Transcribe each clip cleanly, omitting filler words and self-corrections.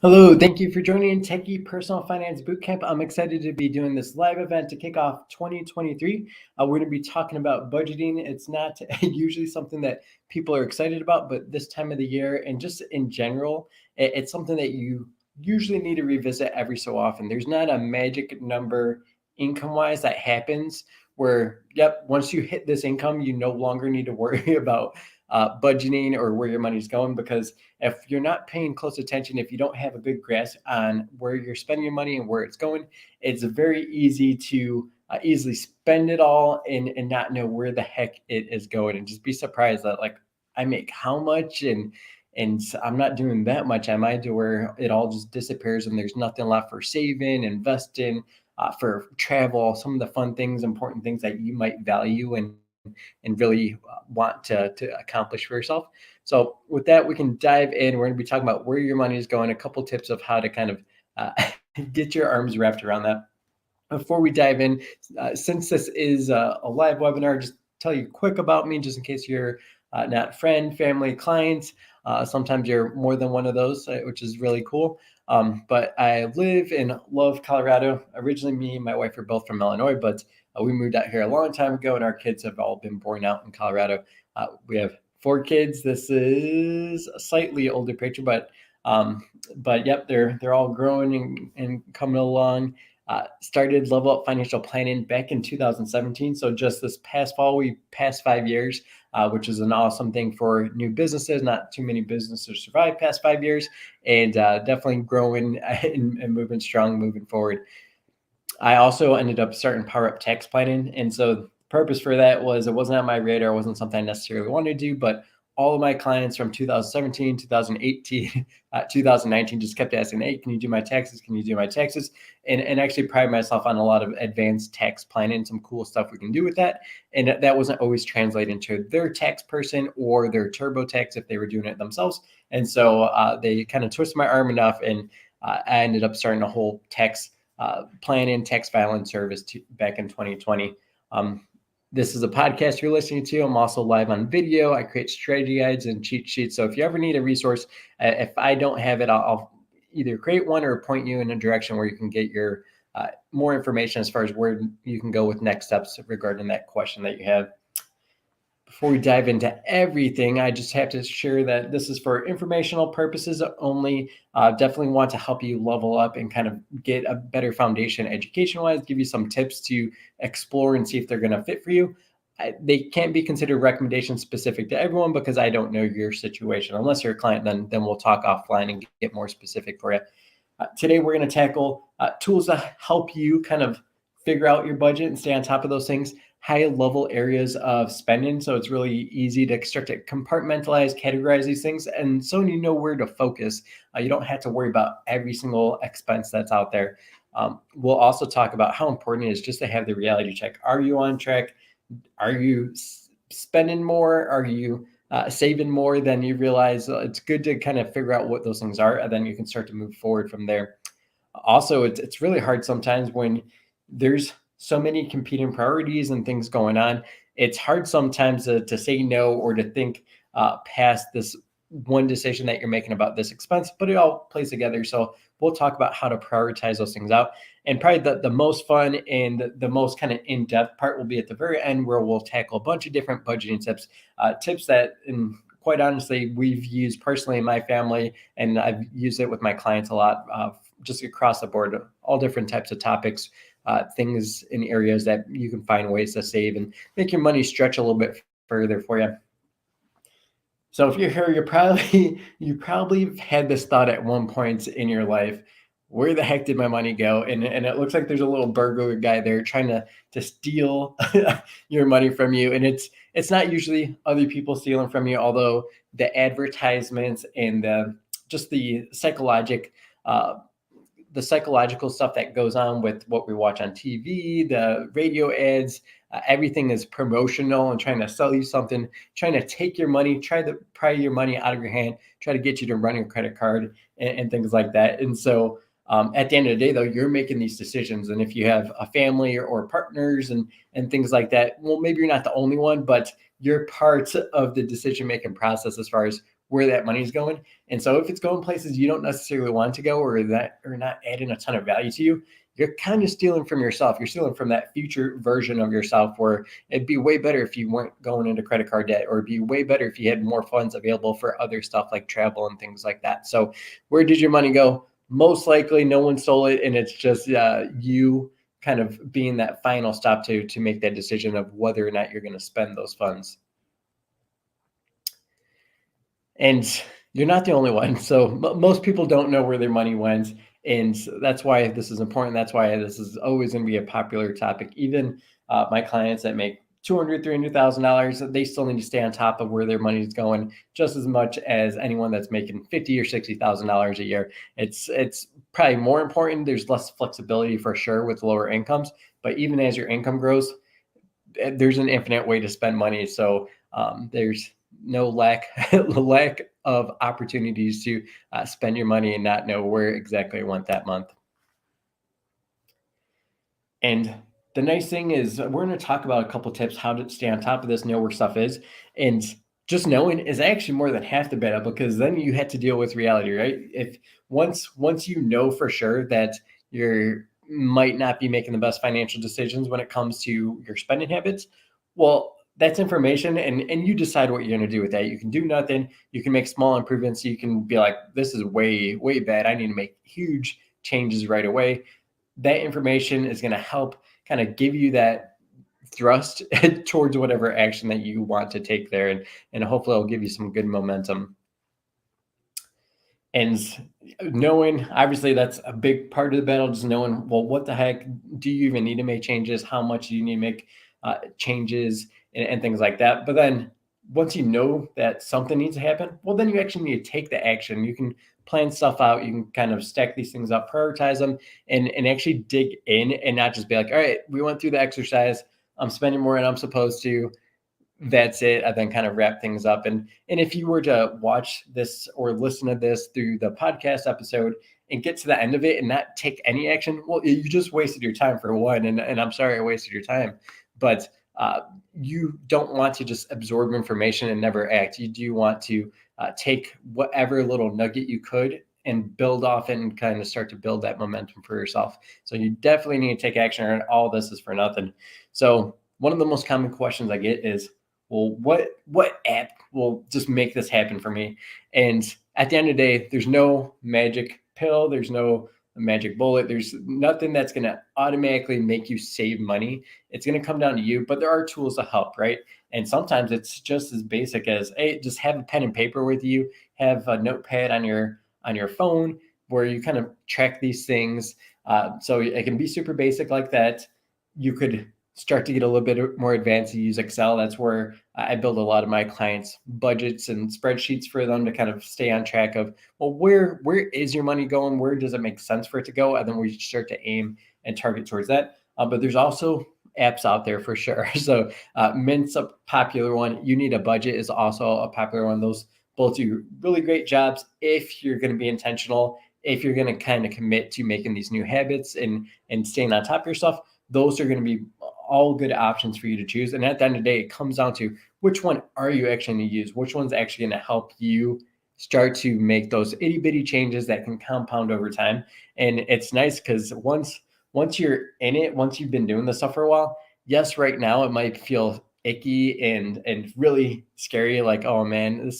Hello, thank you for joining Techie Personal Finance Bootcamp. I'm excited to be doing this live event to kick off 2023. We're going to be talking about budgeting. It's not usually something that people are excited about, but this time of the year and just in general, it's something that you usually need to revisit every so often. There's not a magic number income-wise that happens where, yep, once you hit this income, you no longer need to worry about budgeting or where your money's going, because if you're not paying close attention, if you don't have a good grasp on where you're spending your money and where it's going, it's very easy to easily spend it all and not know where the heck it is going and just be surprised that, like, I make how much and I'm not doing that much, am I, to where it all just disappears and there's nothing left for saving, investing, for travel, some of the fun things, important things that you might value and really want to accomplish for yourself. So with that, we can dive in. We're going to be talking about where your money is going, a couple tips of how to kind of uh, get your arms wrapped around that. Before we dive in, since this is a live webinar, just tell you quick about me, just in case you're not friend, family, clients. Sometimes you're more than one of those, which is really cool. But I live and love Colorado. Originally, me and my wife are both from Illinois, but we moved out here a long time ago, and our kids have all been born out in Colorado. We have 4 kids. This is a slightly older picture, but yep, they're all growing and coming along. Started Level Up Financial Planning back in 2017. So just this past fall, we passed 5 years, which is an awesome thing for new businesses. Not too many businesses survive past 5 years, and definitely growing and moving strong moving forward. I also ended up starting Power Up Tax Planning. And so the purpose for that was it wasn't on my radar. It wasn't something I necessarily wanted to do, but all of my clients from 2017, 2018, 2019 just kept asking, hey, can you do my taxes? Can you do my taxes? And actually pride myself on a lot of advanced tax planning, some cool stuff we can do with that. And that wasn't always translated into their tax person or their TurboTax if they were doing it themselves. And so they kind of twisted my arm enough, and I ended up starting a whole tax planning, tax filing service back in 2020. Um, this is a podcast you're listening to. I'm also live on video. I create strategy guides and cheat sheets. So if you ever need a resource, if I don't have it, I'll either create one or point you in a direction where you can get your more information as far as where you can go with next steps regarding that question that you have. Before we dive into everything, I just have to share that this is for informational purposes only. Definitely want to help you level up and kind of get a better foundation education wise, give you some tips to explore and see if they're going to fit for you. They can't be considered recommendations specific to everyone because I don't know your situation. Unless you're a client, then we'll talk offline and get more specific for you. Today, we're going to tackle tools that help you kind of figure out your budget and stay on top of those things, high level areas of spending. So it's really easy to start to compartmentalize, categorize these things. And so you know where to focus. You don't have to worry about every single expense that's out there. We'll also talk about how important it is just to have the reality check. Are you on track? Are you spending more? Are you saving more than you realize? It's good to kind of figure out what those things are, and then you can start to move forward from there. Also, it's really hard sometimes when there's so many competing priorities and things going on. It's hard sometimes to say no or to think past this one decision that you're making about this expense, but it all plays together. So we'll talk about how to prioritize those things out. And probably the most fun and the most kind of in-depth part will be at the very end, where we'll tackle a bunch of different budgeting tips, tips that, and quite honestly, we've used personally in my family, and I've used it with my clients a lot, just across the board, all different types of topics, things in areas that you can find ways to save and make your money stretch a little bit further for you. So if you're here, you probably had this thought at one point in your life: where the heck did my money go? And it looks like there's a little burglar guy there trying to steal your money from you. And it's not usually other people stealing from you, although the advertisements and just uh, the psychological stuff that goes on with what we watch on TV, the radio ads, everything is promotional and trying to sell you something, trying to take your money, try to pry your money out of your hand, try to get you to run your credit card and things like that. And so at the end of the day, though, you're making these decisions. And if you have a family or partners and things like that, well, maybe you're not the only one, but you're part of the decision-making process as far as where that money's going. And so if it's going places you don't necessarily want to go, or that are not adding a ton of value to you, you're kind of stealing from yourself. You're stealing from that future version of yourself, where it'd be way better if you weren't going into credit card debt, or it'd be way better if you had more funds available for other stuff like travel and things like that. So where did your money go? Most likely no one stole it, and it's just you kind of being that final stop to make that decision of whether or not you're going to spend those funds. And you're not the only one. So most people don't know where their money went. And that's why this is important. That's why this is always going to be a popular topic. Even my clients that make $200,000, $300,000, they still need to stay on top of where their money is going just as much as anyone that's making $50,000 or $60,000 a year. It's probably more important. There's less flexibility for sure with lower incomes, but even as your income grows, there's an infinite way to spend money. So there's no lack of opportunities to spend your money and not know where exactly it went that month. And the nice thing is we're going to talk about a couple tips how to stay on top of this, know where stuff is. And just knowing is actually more than half the battle, because then you had to deal with reality, right? If once you know for sure that you might not be making the best financial decisions when it comes to your spending habits, well, that's information, and you decide what you're going to do with that. You can do nothing. You can make small improvements. You can be like, this is way, way bad. I need to make huge changes right away. That information is going to help kind of give you that thrust towards whatever action that you want to take there. And hopefully it'll give you some good momentum. And knowing, obviously, that's a big part of the battle, just knowing, well, what the heck do you even need to make changes? How much do you need to make changes and things like that? But then once you know that something needs to happen, well, then you actually need to take the action. You can plan stuff out. You can kind of stack these things up, prioritize them, and actually dig in, and not just be like, all right, we went through the exercise. I'm spending more than I'm supposed to. That's it. I then kind of wrap things up. And if you were to watch this or listen to this through the podcast episode and get to the end of it and not take any action, well, you just wasted your time, for one. And I'm sorry I wasted your time. But you don't want to just absorb information and never act. You do want to take whatever little nugget you could and build off it and kind of start to build that momentum for yourself. So you definitely need to take action, and all this is for nothing. So one of the most common questions I get is, well, what app will just make this happen for me? And at the end of the day, there's no magic pill. There's no magic bullet. There's nothing that's going to automatically make you save money. It's going to come down to you, but there are tools to help, right? And sometimes it's just as basic as, hey, just have a pen and paper with you, have a notepad on your phone where you kind of track these things. So it can be super basic like that. You could start to get a little bit more advanced. You use Excel. That's where I build a lot of my clients' budgets and spreadsheets for them to kind of stay on track of, well, where is your money going? Where does it make sense for it to go? And then we start to aim and target towards that. But there's also apps out there for sure. So Mint's a popular one. You Need a Budget is also a popular one. Those both do really great jobs if you're going to be intentional, if you're going to kind of commit to making these new habits and staying on top of your stuff. Those are going to be all good options for you to choose. And at the end of the day, it comes down to which one are you actually going to use? Which one's actually going to help you start to make those itty bitty changes that can compound over time. And it's nice because once you're in it, once you've been doing this stuff for a while, yes, right now it might feel icky and really scary. Like, oh man,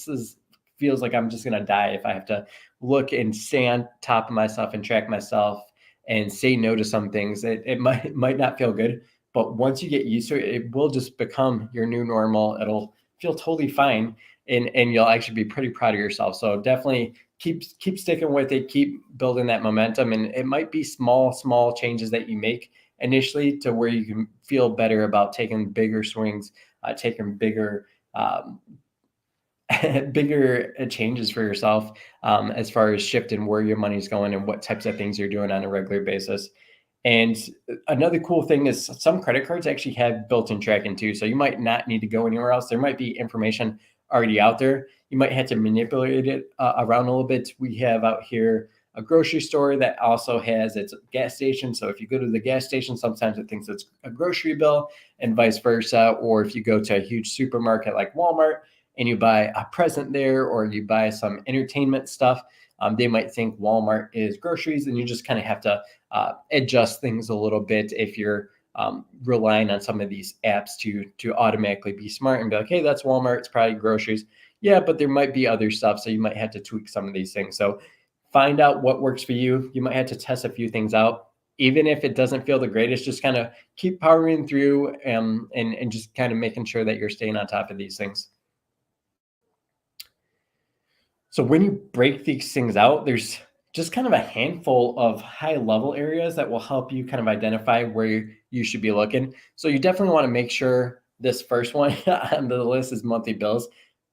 feels like I'm just going to die if I have to look and stay on top of myself and track myself and say no to some things. It might not feel good. But once you get used to it, it will just become your new normal. It'll feel totally fine, and you'll actually be pretty proud of yourself. So definitely keep sticking with it, keep building that momentum. And it might be small changes that you make initially to where you can feel better about taking bigger swings, taking bigger changes for yourself as far as shifting where your money's going and what types of things you're doing on a regular basis. And another cool thing is some credit cards actually have built-in tracking too. So you might not need to go anywhere else. There might be information already out there. You might have to manipulate it around a little bit. We have out here a grocery store that also has its gas station. So if you go to the gas station, sometimes it thinks it's a grocery bill and vice versa. Or if you go to a huge supermarket like Walmart and you buy a present there or you buy some entertainment stuff, they might think Walmart is groceries, and you just kind of have to adjust things a little bit if you're relying on some of these apps to automatically be smart and be like, hey, that's Walmart, it's probably groceries. Yeah, but there might be other stuff, so you might have to tweak some of these things. So find out what works for you. You might have to test a few things out. Even if it doesn't feel the greatest, just kind of keep powering through and just kind of making sure that you're staying on top of these things. So when you break these things out, there's just kind of a handful of high level areas that will help you kind of identify where you should be looking. So you definitely want to make sure this first one on the list is monthly bills.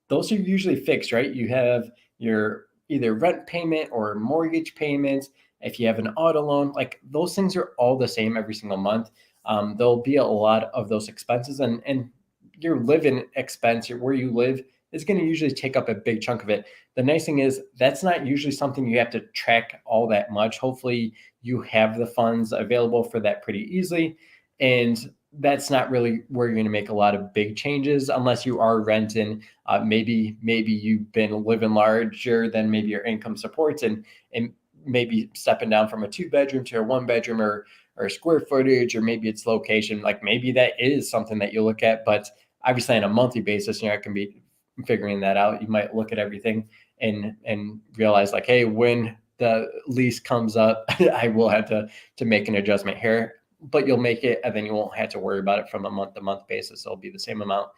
Those are usually fixed, right? You have your either rent payment or mortgage payments. If you have an auto loan, like those things are all the same every single month. There'll be a lot of those expenses, and your living expense, where you live, is going to usually take up a big chunk of it. The nice thing is that's not usually something you have to track all that much. Hopefully, you have the funds available for that pretty easily. And that's not really where you're going to make a lot of big changes unless you are renting. Maybe you've been living larger than maybe your income supports, and maybe stepping down from a 2 bedroom to a 1 bedroom, or square footage, or maybe it's location. Like maybe that is something that you look at, but obviously on a monthly basis, I can be figuring that out. You might look at everything and realize like, hey, when the lease comes up, I will have to make an adjustment here, but you'll make it, and then you won't have to worry about it from a month to month basis. It'll be the same amount.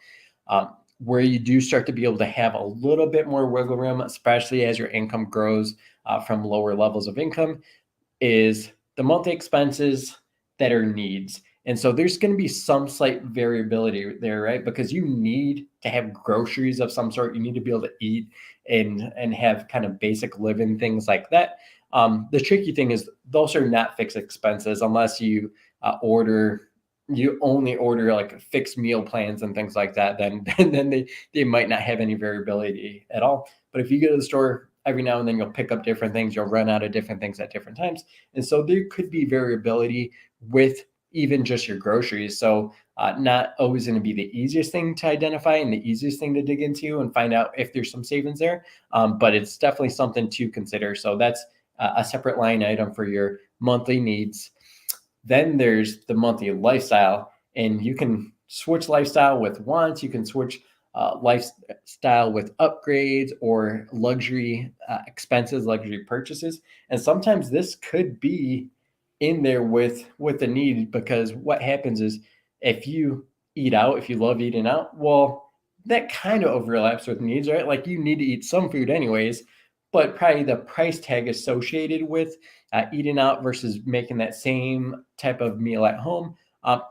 Where you do start to be able to have a little bit more wiggle room, especially as your income grows from lower levels of income, is the monthly expenses that are needs. And so there's going to be some slight variability there, right? Because you need to have groceries of some sort. You need to be able to eat and have kind of basic living things like that. The tricky thing is those are not fixed expenses unless you you only order like fixed meal plans and things like that. Then they might not have any variability at all. But if you go to the store every now and then, you'll pick up different things. You'll run out of different things at different times, and so there could be variability with even just your groceries. So not always going to be the easiest thing to identify and the easiest thing to dig into and find out if there's some savings there. But it's definitely something to consider. So that's a separate line item for your monthly needs. Then there's the monthly lifestyle, and you can switch lifestyle with wants. You can switch lifestyle with upgrades or luxury expenses, luxury purchases. And sometimes this could be in there with the need, because what happens is if you eat out, if you love eating out, well, that kind of overlaps with needs, right? Like you need to eat some food anyways, but probably the price tag associated with eating out versus making that same type of meal at home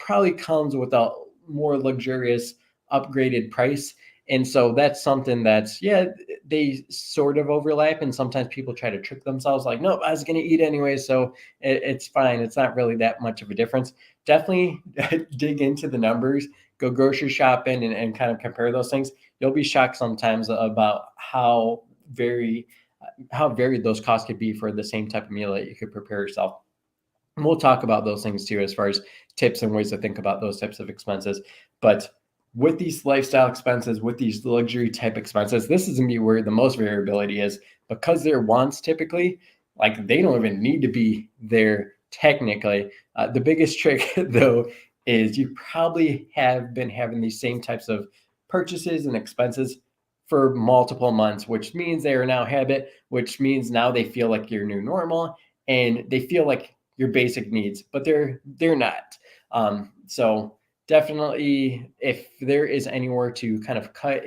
probably comes with a more luxurious upgraded price. And so that's something that's, yeah, they sort of overlap. And sometimes people try to trick themselves like, nope, I was going to eat anyway. So it's fine. It's not really that much of a difference. Definitely dig into the numbers, go grocery shopping and kind of compare those things. You'll be shocked sometimes about how varied those costs could be for the same type of meal that you could prepare yourself. And we'll talk about those things too, as far as tips and ways to think about those types of expenses. But with these lifestyle expenses, with these luxury type expenses, this is going to be where the most variability is, because their wants typically, like they don't even need to be there technically. The biggest trick though is you probably have been having these same types of purchases and expenses for multiple months, which means they are now habit, which means now they feel like your new normal and they feel like your basic needs, but they're not. So definitely, if there is anywhere to kind of cut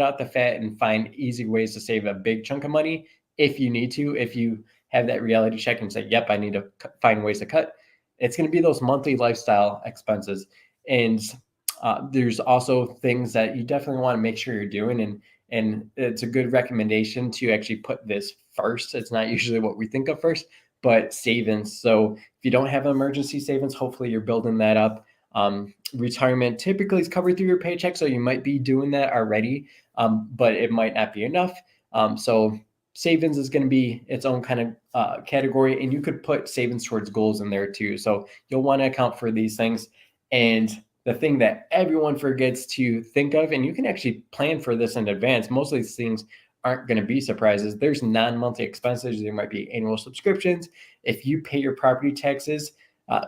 out the fat and find easy ways to save a big chunk of money, if you need to, if you have that reality check and say, yep, I need to find ways to cut, it's going to be those monthly lifestyle expenses. And there's also things that you definitely want to make sure you're doing. And it's a good recommendation to actually put this first. It's not usually what we think of first, but savings. So if you don't have emergency savings, hopefully you're building that up. Retirement typically is covered through your paycheck, so you might be doing that already, but it might not be enough. So savings is going to be its own kind of category, and you could put savings towards goals in there too. So you'll want to account for these things. And the thing that everyone forgets to think of, and you can actually plan for this in advance. Most of these things aren't going to be surprises. There's non-monthly expenses. There might be annual subscriptions. If you pay your property taxes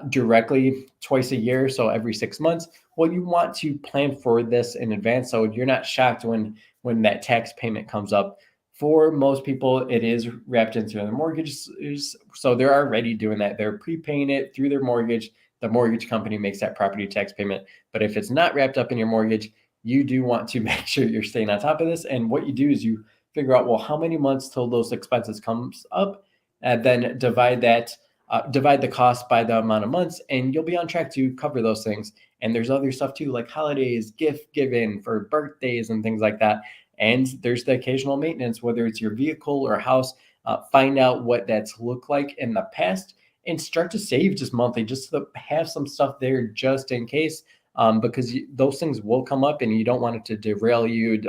directly twice a year, so every 6 months, well, you want to plan for this in advance so you're not shocked when that tax payment comes up. For most people, it is wrapped into their mortgages, so they're already doing that. They're prepaying it through their mortgage. The mortgage company makes that property tax payment. But if it's not wrapped up in your mortgage, you do want to make sure you're staying on top of this. And what you do is you figure out, well, how many months till those expenses comes up, and then divide the cost by the amount of months, and you'll be on track to cover those things. And there's other stuff too, like holidays, gift giving for birthdays and things like that. And there's the occasional maintenance, whether it's your vehicle or house. Find out what that's looked like in the past and start to save just monthly, just to have some stuff there just in case. Because those things will come up and you don't want it to derail you.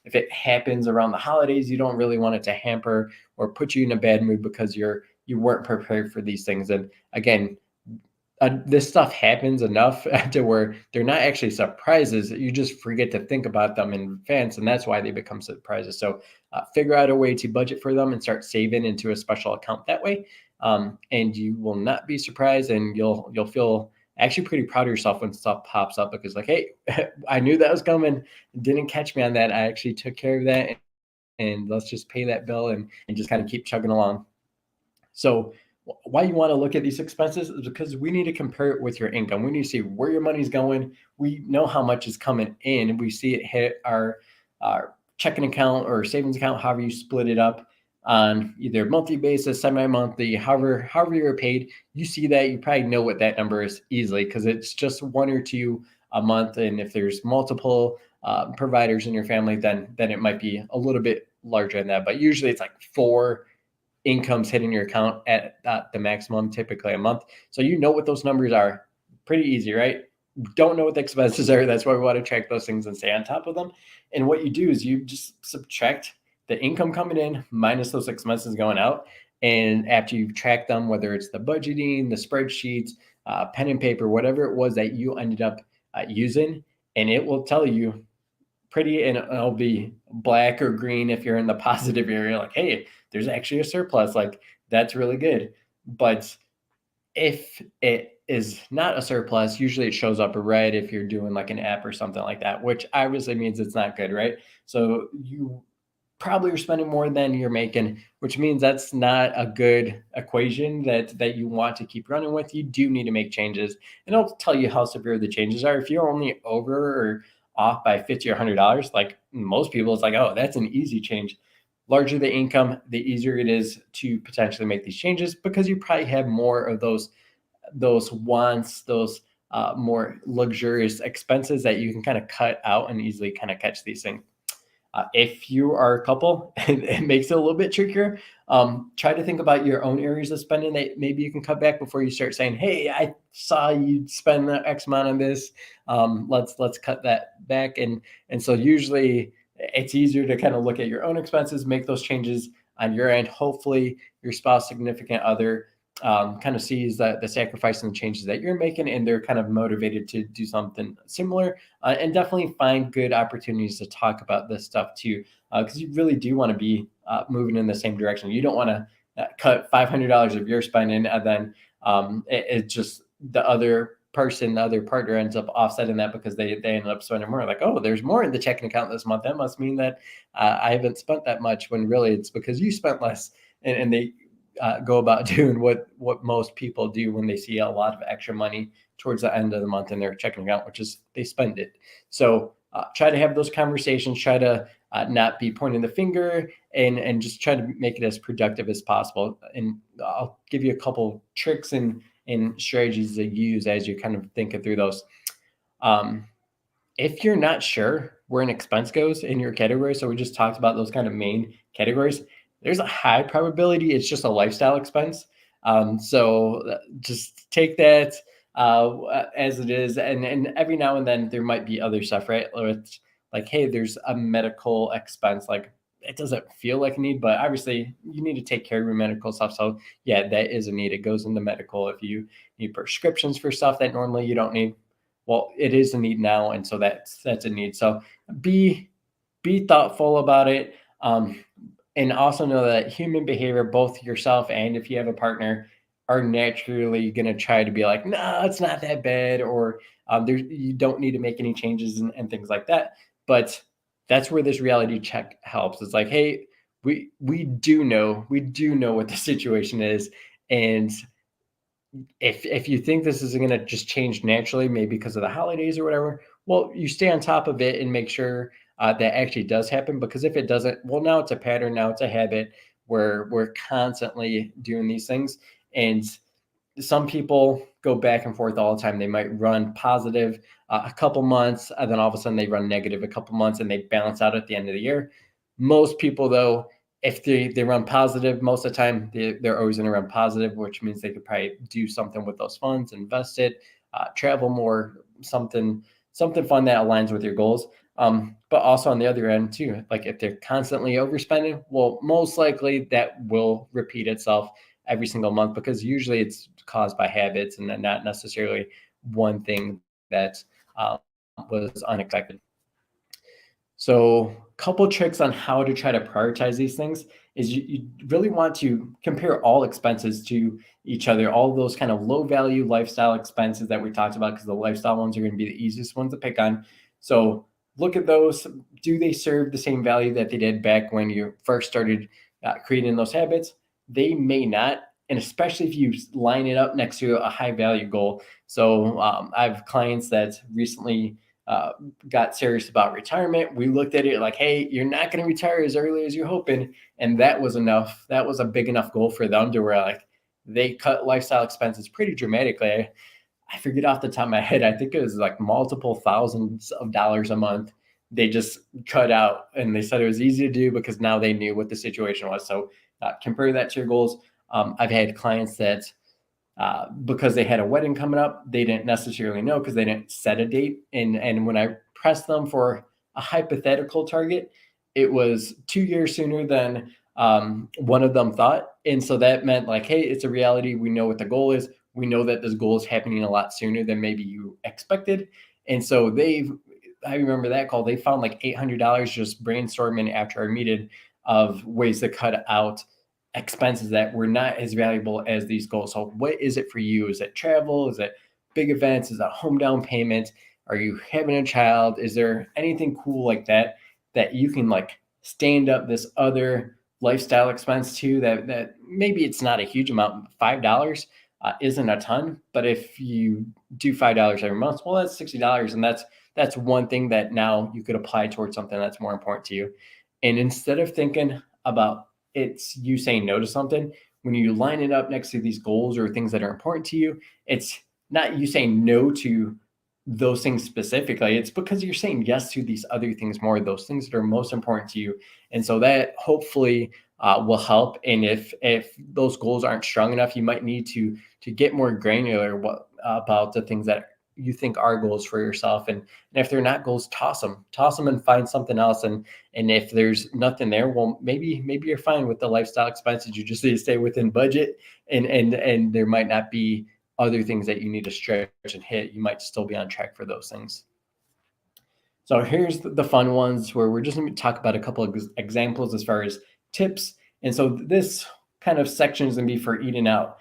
If it happens around the holidays, you don't really want it to hamper or put you in a bad mood because you weren't prepared for these things. And again, this stuff happens enough to where they're not actually surprises. You just forget to think about them in advance, and that's why they become surprises. So figure out a way to budget for them and start saving into a special account that way. And you will not be surprised, and you'll feel actually pretty proud of yourself when stuff pops up, because like, hey, I knew that was coming, didn't catch me on that. I actually took care of that, and let's just pay that bill and just kind of keep chugging along. So why you want to look at these expenses is because we need to compare it with your income. We need to see where your money's going. We know how much is coming in. We see it hit our checking account or savings account, however you split it up on either monthly basis, semi-monthly, however you're paid. You see that, you probably know what that number is easily because it's just one or two a month. And if there's multiple providers in your family, then it might be a little bit larger than that. But usually it's like 4 incomes hitting your account at the maximum, typically a month. So you know what those numbers are. Pretty easy, right? Don't know what the expenses are. That's why we want to track those things and stay on top of them. And what you do is you just subtract the income coming in minus those expenses going out. And after you've tracked them, whether it's the budgeting, the spreadsheets, pen and paper, whatever it was that you ended up using, and it will tell you and it'll be black or green if you're in the positive area, like, hey, there's actually a surplus, like that's really good. But if it is not a surplus, usually it shows up red if you're doing like an app or something like that, which obviously means it's not good, right? So you probably are spending more than you're making, which means that's not a good equation that you want to keep running with. You do need to make changes, and I'll tell you how severe the changes are. If you're only over or off by $50 or $100, like most people, it's like, oh, that's an easy change. Larger the income, the easier it is to potentially make these changes because you probably have more of those wants, those more luxurious expenses that you can kind of cut out and easily kind of catch these things. If you are a couple, it makes it a little bit trickier. Try to think about your own areas of spending that maybe you can cut back before you start saying, hey, I saw you spend the X amount on this. Let's cut that back. And so usually it's easier to kind of look at your own expenses, make those changes on your end. Hopefully your spouse, significant other kind of sees the sacrifice and the changes that you're making, and they're kind of motivated to do something similar. And definitely find good opportunities to talk about this stuff too, because you really do want to be moving in the same direction. You don't want to cut $500 of your spending and then it just the other person, the other partner ends up offsetting that because they ended up spending more. Like, oh, there's more in the checking account this month. That must mean that I haven't spent that much, when really it's because you spent less. And they go about doing what most people do when they see a lot of extra money towards the end of the month in their checking account, which is they spend it. So try to have those conversations, try to not be pointing the finger, and just try to make it as productive as possible. And I'll give you a couple tricks and strategies to use as you kind of think through those. If you're not sure where an expense goes in your category, so we just talked about those kind of main categories, there's a high probability it's just a lifestyle expense. So just take that as it is. And every now and then there might be other stuff, right? It's like, hey, there's a medical expense. Like, it doesn't feel like a need, but obviously you need to take care of your medical stuff. So yeah, that is a need. It goes into medical. If you need prescriptions for stuff that normally you don't need, well, it is a need now, and so that's a need. So be thoughtful about it. And also know that human behavior, both yourself and if you have a partner, are naturally going to try to be like, no, it's not that bad, or you don't need to make any changes and things like that. But that's where this reality check helps. It's like, hey, we do know what the situation is, and if you think this is going to just change naturally, maybe because of the holidays or whatever, well, you stay on top of it and make sure that actually does happen. Because if it doesn't, well, now it's a pattern, now it's a habit where we're constantly doing these things. And some people go back and forth all the time. They might run positive a couple months, and then all of a sudden they run negative a couple months, and they balance out at the end of the year. Most people, though, if they run positive, most of the time they're always going to run positive, which means they could probably do something with those funds, invest it, travel more, something fun that aligns with your goals. But also on the other end too, like if they're constantly overspending, well, most likely that will repeat itself every single month, because usually it's caused by habits and not necessarily one thing that was unexpected. So, a couple tricks on how to try to prioritize these things is you really want to compare all expenses to each other, all those kind of low value lifestyle expenses that we talked about, because the lifestyle ones are going to be the easiest ones to pick on. So, look at those. Do they serve the same value that they did back when you first started creating those habits? They may not. And especially if you line it up next to a high value goal. So, I have clients that recently got serious about retirement. We looked at it like, hey, you're not going to retire as early as you're hoping. And that was enough. That was a big enough goal for them to where like they cut lifestyle expenses pretty dramatically. I forget off the top of my head. I think it was like multiple thousands of dollars a month. They just cut out, and they said it was easy to do because now they knew what the situation was. So compare that to your goals. I've had clients that because they had a wedding coming up, they didn't necessarily know because they didn't set a date. And when I pressed them for a hypothetical target, it was 2 years sooner than one of them thought. And so that meant like, hey, it's a reality. We know what the goal is. We know that this goal is happening a lot sooner than maybe you expected. And so I remember that call, they found like $800 just brainstorming after our meeting of ways to cut out expenses that were not as valuable as these goals. So what is it for you? Is it travel? Is it big events? Is it home down payment? Are you having a child? Is there anything cool like that that you can like stand up this other lifestyle expense to that maybe it's not a huge amount, $5 isn't a ton, but if you do $5 every month, well, that's $60. And that's one thing that now you could apply towards something that's more important to you. And instead of thinking about it's you saying no to something, when you line it up next to these goals or things that are important to you, it's not you saying no to those things specifically. It's because you're saying yes to these other things more, those things that are most important to you. And so that hopefully will help. And if those goals aren't strong enough, you might need to get more granular about the things that you think are goals for yourself. And if they're not goals, toss them and find something else. And if there's nothing there, well, maybe you're fine with the lifestyle expenses. You just need to stay within budget, and there might not be other things that you need to stretch and hit. You might still be on track for those things. So here's the fun ones where we're just going to talk about a couple of examples as far as tips. And so this kind of section is going to be for eating out.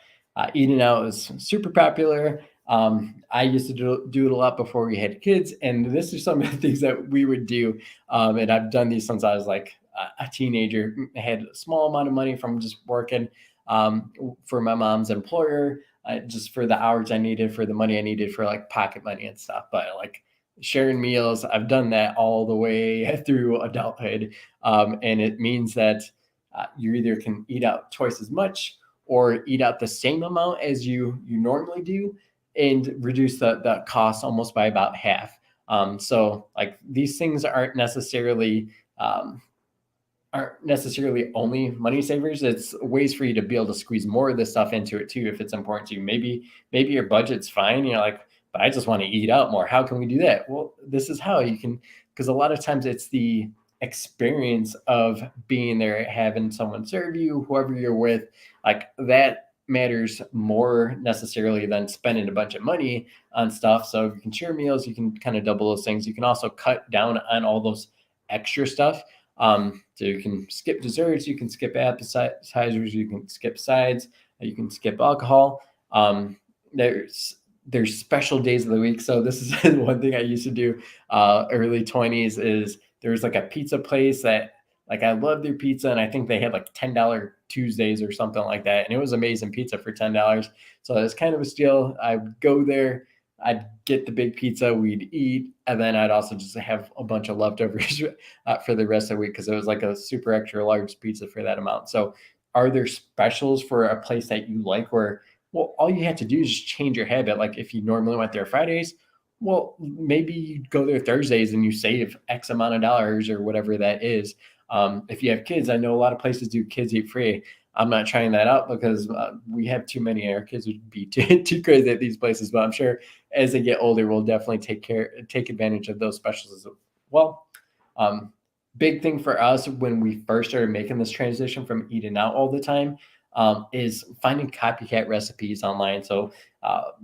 Eating out is super popular. I used to do it a lot before we had kids, and this is some of the things that we would do. And I've done these since I was like a teenager. I had a small amount of money from just working for my mom's employer, just for the hours I needed, for the money I needed for like pocket money and stuff. But like sharing meals, I've done that all the way through adulthood. And it means that you either can eat out twice as much or eat out the same amount as you normally do, and reduce the cost almost by about half. So like these things aren't necessarily only money savers. It's ways for you to be able to squeeze more of this stuff into it too, if it's important to you. Maybe your budget's fine. You're like, but I just want to eat out more. How can we do that? Well, this is how you can, because a lot of times it's the experience of being there, having someone serve you, whoever you're with, like that matters more necessarily than spending a bunch of money on stuff. So if you can share meals, you can kind of double those things. You can also cut down on all those extra stuff. So you can skip desserts, you can skip appetizers, you can skip sides, you can skip alcohol. There's special days of the week. So this is one thing I used to do early 20s is there was like a pizza place that like I love their pizza, and I think they had like $10 Tuesdays or something like that, and it was amazing pizza for $10. So it's kind of a steal. I would go there, I'd get the big pizza, we'd eat, and then I'd also just have a bunch of leftovers for the rest of the week because it was like a super extra large pizza for that amount. So, are there specials for a place that you like where, well, all you have to do is just change your habit? Like if you normally went there Fridays, well, maybe you go there Thursdays and you save X amount of dollars or whatever that is. If you have kids, I know a lot of places do kids eat free. I'm not trying that out because we have too many. Our kids would be too crazy at these places. But I'm sure as they get older, we'll definitely take advantage of those specials as well. Um, Big thing for us when we first started making this transition from eating out all the time is finding copycat recipes online. So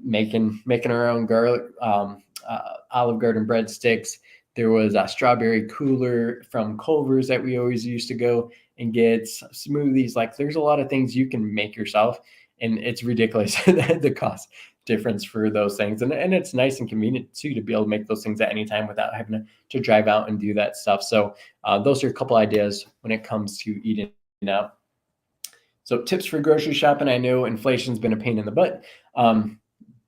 making our own garlic Olive Garden breadsticks. There was a strawberry cooler from Culver's that we always used to go and get smoothies. Like there's a lot of things you can make yourself, and it's ridiculous the cost difference for those things. And it's nice and convenient too to be able to make those things at any time without having to drive out and do that stuff. So those are a couple ideas when it comes to eating out. So tips for grocery shopping. I know inflation's been a pain in the butt.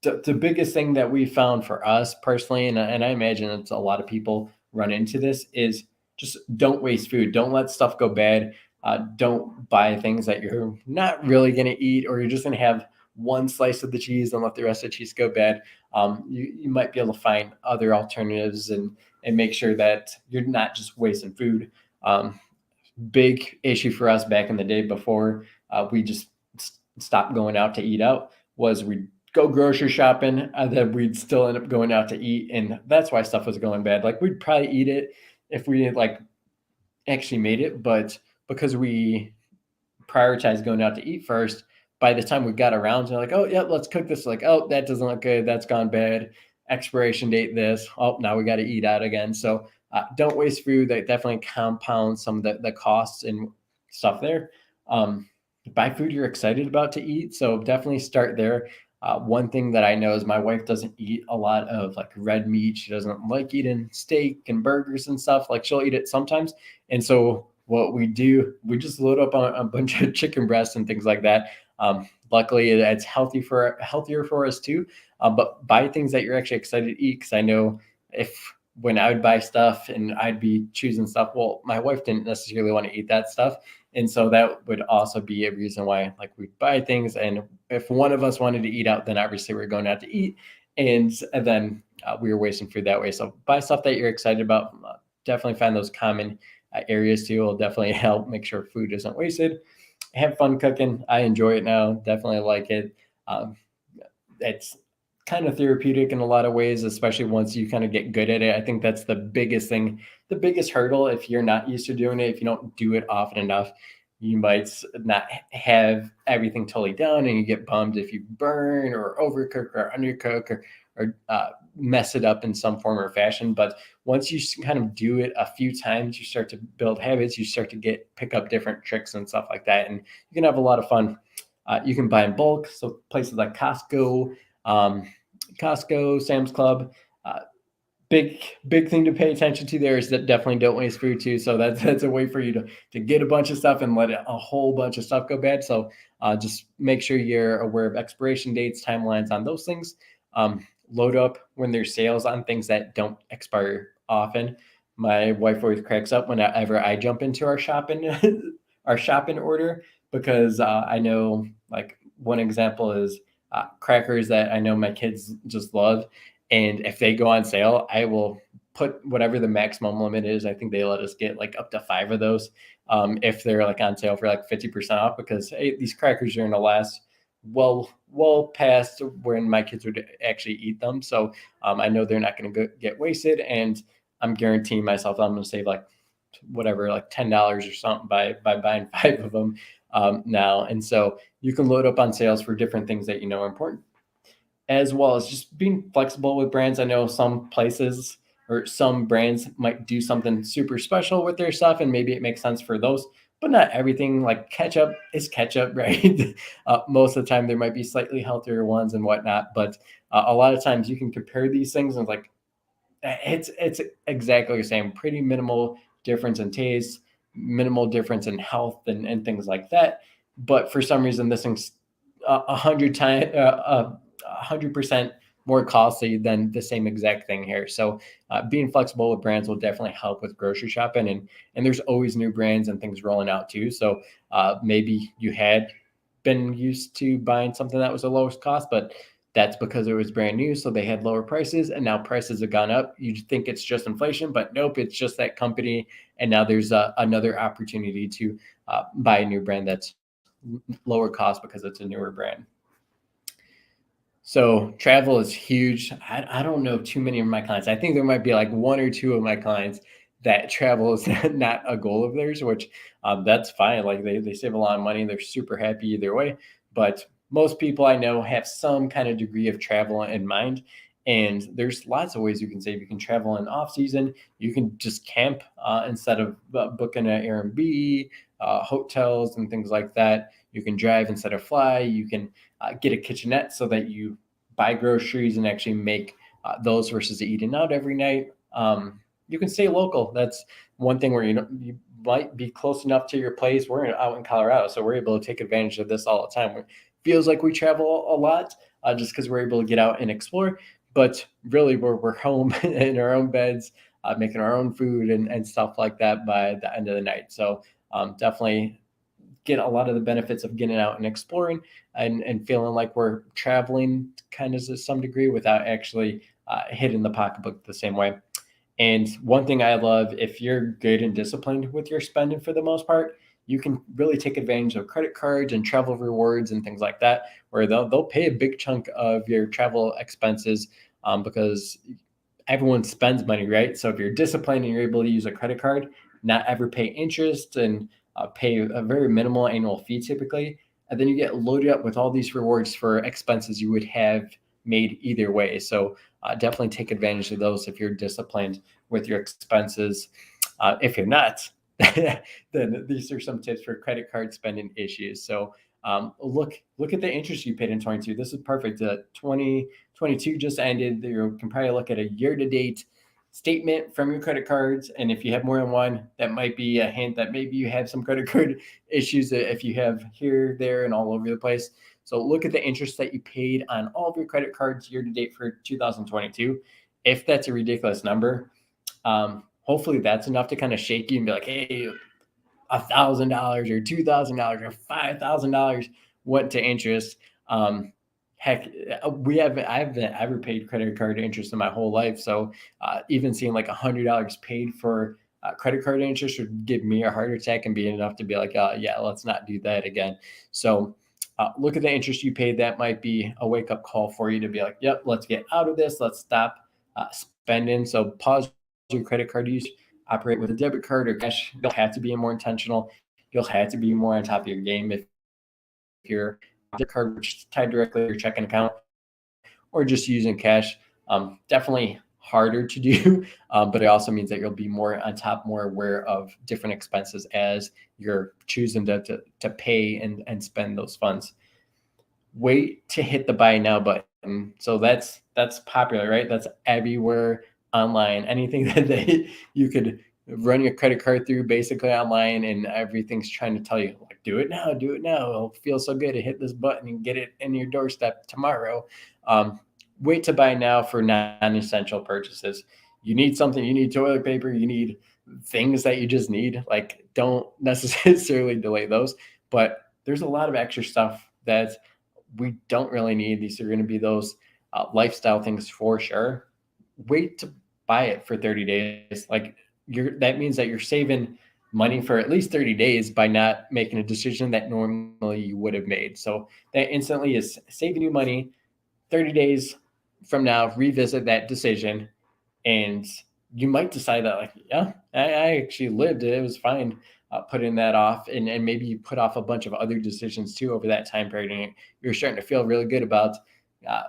The biggest thing that we found for us personally, and I imagine it's a lot of people run into this, is just don't waste food. Don't let stuff go bad. Don't buy things that you're not really going to eat, or you're just going to have one slice of the cheese and let the rest of the cheese go bad. You might be able to find other alternatives and make sure that you're not just wasting food. Big issue for us back in the day before we just stopped going out to eat out was we go grocery shopping and then we'd still end up going out to eat, and that's why stuff was going bad. Like we'd probably eat it if we like actually made it, but because we prioritized going out to eat first, by the time we got around to like, oh yeah, let's cook this, like, oh, that doesn't look good, that's gone bad, expiration date this, oh, now we got to eat out again. So don't waste food. That definitely compounds some of the costs and stuff there. Buy food you're excited about to eat, so definitely start there. One thing that I know is my wife doesn't eat a lot of like red meat. She doesn't like eating steak and burgers and stuff. Like she'll eat it sometimes. And so what we do, we just load up on a bunch of chicken breasts and things like that. Luckily, it's healthier for us too. But buy things that you're actually excited to eat. Because I know when I would buy stuff and I'd be choosing stuff, well, my wife didn't necessarily want to eat that stuff. And so that would also be a reason why like we buy things. And if one of us wanted to eat out, then obviously we're going out to eat. And then we were wasting food that way. So buy stuff that you're excited about. Definitely find those common areas too. Will definitely help make sure food isn't wasted. Have fun cooking. I enjoy it now. Definitely like it. It's kind of therapeutic in a lot of ways, especially once you kind of get good at it. I think that's the biggest thing, the biggest hurdle. If you're not used to doing it, if you don't do it often enough, you might not have everything totally done, and you get bummed if you burn or overcook or undercook or mess it up in some form or fashion. But once you kind of do it a few times, you start to build habits, you start to pick up different tricks and stuff like that, and you can have a lot of fun. You can buy in bulk, so places like Costco, Sam's Club. Big thing to pay attention to there is that definitely don't waste food too. So that's a way for you to get a bunch of stuff and let a whole bunch of stuff go bad. So just make sure you're aware of expiration dates, timelines on those things. Load up when there's sales on things that don't expire often. My wife always cracks up whenever I jump into our shopping order, because I know like one example is crackers that I know my kids just love. And if they go on sale, I will put whatever the maximum limit is. I think they let us get like up to 5 of those if they're like on sale for like 50% off, because hey, these crackers are going to last well past when my kids would actually eat them. So I know they're not going to get wasted, and I'm guaranteeing myself I'm going to save like whatever, like $10 or something by buying 5 of them. now. And so you can load up on sales for different things that you know are important, as well as just being flexible with brands. I know some places or some brands might do something super special with their stuff, and maybe it makes sense for those, but not everything. Like ketchup is ketchup, right? Most of the time, there might be slightly healthier ones and whatnot, but a lot of times you can compare these things and like it's exactly the same. Pretty minimal difference in taste, minimal difference in health, and things like that. But for some reason, this thing's 100 times, 100% more costly than the same exact thing here. So being flexible with brands will definitely help with grocery shopping, and there's always new brands and things rolling out too. So maybe you had been used to buying something that was the lowest cost, but that's because it was brand new, so they had lower prices, and now prices have gone up. You think it's just inflation, but nope, it's just that company. And now there's another opportunity to buy a new brand that's lower cost because it's a newer brand. So travel is huge. I don't know too many of my clients. I think there might be like one or two of my clients that travel is not a goal of theirs, which that's fine. Like they save a lot of money. They're super happy either way. But most people I know have some kind of degree of travel in mind. And there's lots of ways you can save. You can travel in off season. You can just camp instead of booking an Airbnb, hotels, and things like that. You can drive instead of fly. You can get a kitchenette so that you buy groceries and actually make those versus eating out every night. You can stay local. That's one thing where you might be close enough to your place. We're out in Colorado, so we're able to take advantage of this all the time. It feels like we travel a lot just because we're able to get out and explore. But really, we're home in our own beds, making our own food and stuff like that by the end of the night. So definitely get a lot of the benefits of getting out and exploring and feeling like we're traveling kind of to some degree without actually hitting the pocketbook the same way. And one thing I love, if you're good and disciplined with your spending for the most part, you can really take advantage of credit cards and travel rewards and things like that, where they'll pay a big chunk of your travel expenses because everyone spends money, right? So if you're disciplined and you're able to use a credit card, not ever pay interest and pay a very minimal annual fee typically, and then you get loaded up with all these rewards for expenses you would have made either way. So definitely take advantage of those if you're disciplined with your expenses. If you're not, then these are some tips for credit card spending issues. So look at the interest you paid in 22. This is perfect. 2022 just ended. You can probably look at a year to date statement from your credit cards. And if you have more than one, that might be a hint that maybe you have some credit card issues that if you have here, there, and all over the place. So look at the interest that you paid on all of your credit cards year to date for 2022. If that's a ridiculous number, hopefully that's enough to kind of shake you and be like, hey, $1,000 or $2,000 or $5,000 went to interest. Heck, I haven't ever paid credit card interest in my whole life. So even seeing like $100 paid for credit card interest would give me a heart attack and be enough to be like, yeah, let's not do that again. So look at the interest you paid. That might be a wake up call for you to be like, yep, let's get out of this. Let's stop spending. So pause your credit card use, operate with a debit card or cash. You'll have to be more intentional. You'll have to be more on top of your game if your debit card, which is tied directly to your checking account, or just using cash. Definitely harder to do, but it also means that you'll be more on top, more aware of different expenses as you're choosing to pay and spend those funds. Wait to hit the buy now button. So that's popular, right? That's everywhere online. Anything that you could run your credit card through basically online, and everything's trying to tell you like, do it now, do it now. It'll feel so good to hit this button and get it in your doorstep tomorrow. Wait to buy now for non-essential purchases. You need something, you need toilet paper, you need things that you just need. Like, don't necessarily delay those. But there's a lot of extra stuff that we don't really need. These are going to be those lifestyle things for sure. Wait to buy it for 30 days. Like that means that you're saving money for at least 30 days by not making a decision that normally you would have made. So that instantly is saving you money. 30 days from now, revisit that decision, and you might decide that like, yeah, I actually lived it. It was fine. putting that off, and maybe you put off a bunch of other decisions too over that time period, and you're starting to feel really good about uh,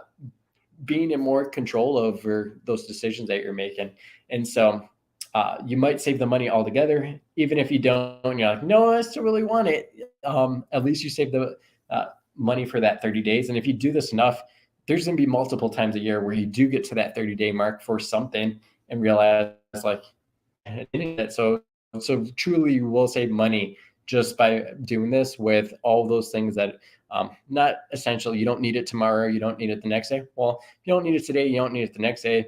being in more control over those decisions that you're making. And so you might save the money altogether. Even if you don't, you're like, no, I still really want it. At least you save the money for that 30 days. And if you do this enough, there's going to be multiple times a year where you do get to that 30-day mark for something and realize like, so truly you will save money just by doing this with all those things that not essential. You don't need it tomorrow. You don't need it the next day. Well, if you don't need it today, you don't need it the next day.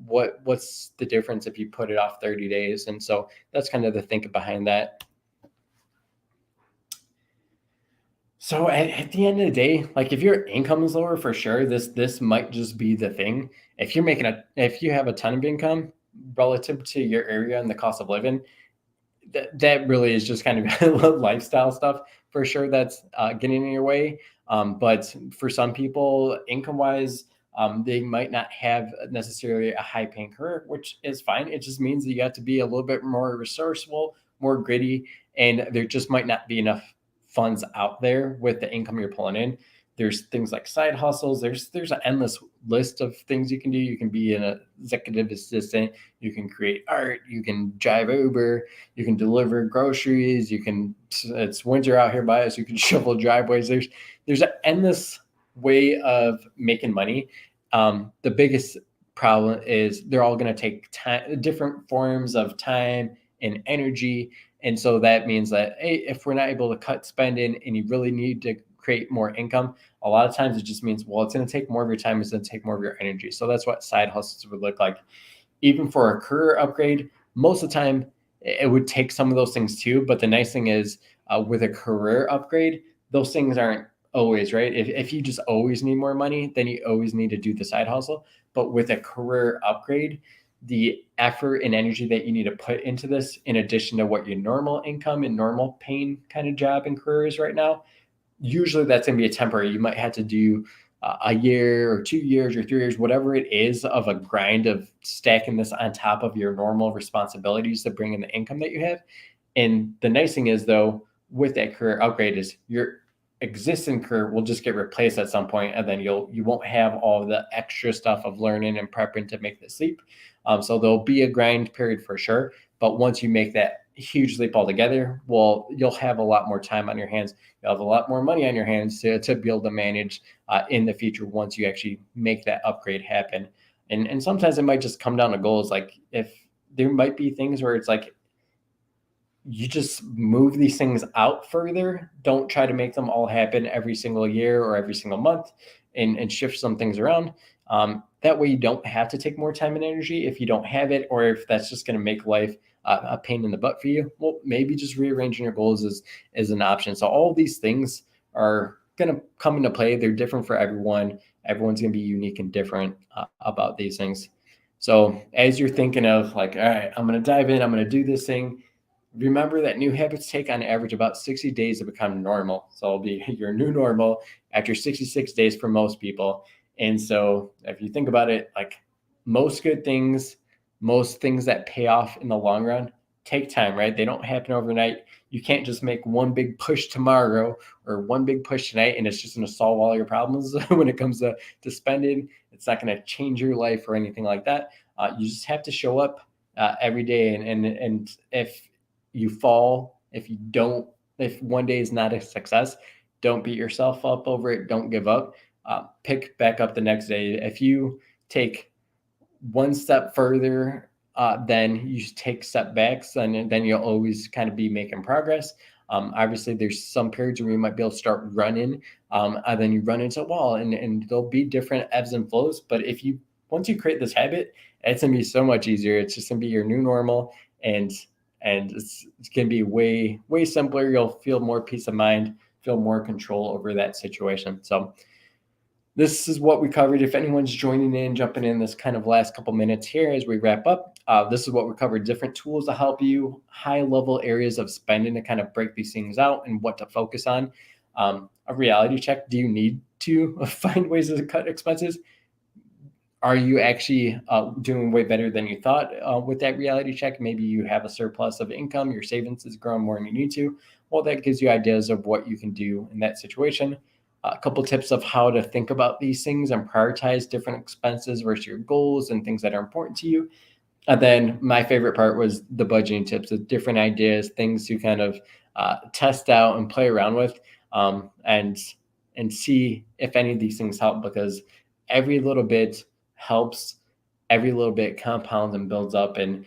What's the difference if you put it off 30 days? And so that's kind of the thinking behind that. So at the end of the day, like if your income is lower, for sure, this might just be the thing. If you have a ton of income relative to your area and the cost of living, that really is just kind of lifestyle stuff for sure that's getting in your way. But for some people, income wise, they might not have necessarily a high paying career, which is fine. It just means that you have to be a little bit more resourceful, more gritty, and there just might not be enough funds out there with the income you're pulling in. There's things like side hustles. There's an endless list of things you can do. You can be an executive assistant. You can create art. You can drive Uber. You can deliver groceries. It's winter out here by us. You can shovel driveways. There's an endless way of making money. The biggest problem is they're all going to take time, different forms of time and energy. And so that means that, hey, if we're not able to cut spending and you really need to create more income, a lot of times it just means, well, it's going to take more of your time, it's going to take more of your energy. So that's what side hustles would look like. Even for a career upgrade, most of the time it would take some of those things too. But the nice thing is with a career upgrade, those things aren't always right. If you just always need more money, then you always need to do the side hustle. But with a career upgrade, the effort and energy that you need to put into this, in addition to what your normal income and normal paying kind of job and career is right now, usually that's going to be a temporary. You might have to do a year or 2 years or 3 years, whatever it is, of a grind of stacking this on top of your normal responsibilities to bring in the income that you have. And the nice thing is, though, with that career upgrade is your existing career will just get replaced at some point, and then you won't have all the extra stuff of learning and prepping to make this leap. So there'll be a grind period for sure. But once you make that huge leap altogether, well, you'll have a lot more time on your hands. You'll have a lot more money on your hands to be able to manage in the future once you actually make that upgrade happen. And sometimes it might just come down to goals. Like if there might be things where it's like you just move these things out further. Don't try to make them all happen every single year or every single month, and shift some things around. That way you don't have to take more time and energy if you don't have it, or if that's just going to make life a pain in the butt for you. Well, maybe just rearranging your goals is an option. So all these things are going to come into play. They're different for everyone. Everyone's going to be unique and different about these things. So as you're thinking of like, all right, I'm going to dive in, I'm going to do this thing, remember that new habits take on average about 60 days to become normal. So it'll be your new normal after 66 days for most people. And so if you think about it, like most good things, most things that pay off in the long run take time, right? They don't happen overnight. You can't just make one big push tomorrow or one big push tonight and it's just going to solve all your problems when it comes to spending. It's not going to change your life or anything like that. You just have to show up every day. And if you fall, if one day is not a success, don't beat yourself up over it. Don't give up. Pick back up the next day. If you take one step further, then you take setbacks, and then you'll always kind of be making progress. Obviously, there's some periods where you might be able to start running, and then you run into a wall, and there'll be different ebbs and flows. But once you create this habit, it's gonna be so much easier. It's just gonna be your new normal, and it's gonna be way simpler. You'll feel more peace of mind, feel more control over that situation. So this is what we covered. If anyone's jumping in this kind of last couple minutes here as we wrap up, this is what we covered: different tools to help you, high level areas of spending to kind of break these things out and what to focus on. A reality check: do you need to find ways to cut expenses? are you actually doing way better than you thought with that reality check? Maybe you have a surplus of income, your savings is growing more than you need to. Well, that gives you ideas of what you can do in that situation. A couple tips of how to think about these things and prioritize different expenses versus your goals and things that are important to you. And then my favorite part was the budgeting tips, the different ideas, things to kind of test out and play around with, and see if any of these things help, because every little bit helps. Every little bit compounds and builds up and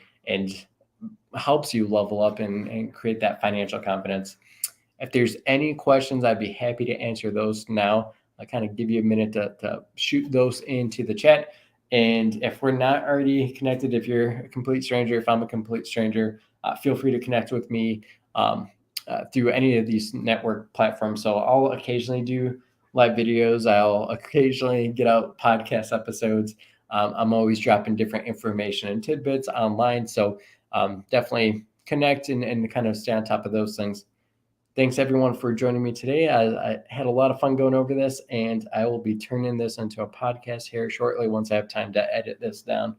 helps you level up and create that financial confidence. If there's any questions, I'd be happy to answer those now. I kind of give you a minute to shoot those into the chat. And if we're not already connected, if you're a complete stranger, if I'm a complete stranger, feel free to connect with me through any of these network platforms. So I'll occasionally do live videos. I'll occasionally get out podcast episodes. I'm always dropping different information and tidbits online. So definitely connect and kind of stay on top of those things. Thanks everyone for joining me today. I had a lot of fun going over this, and I will be turning this into a podcast here shortly once I have time to edit this down.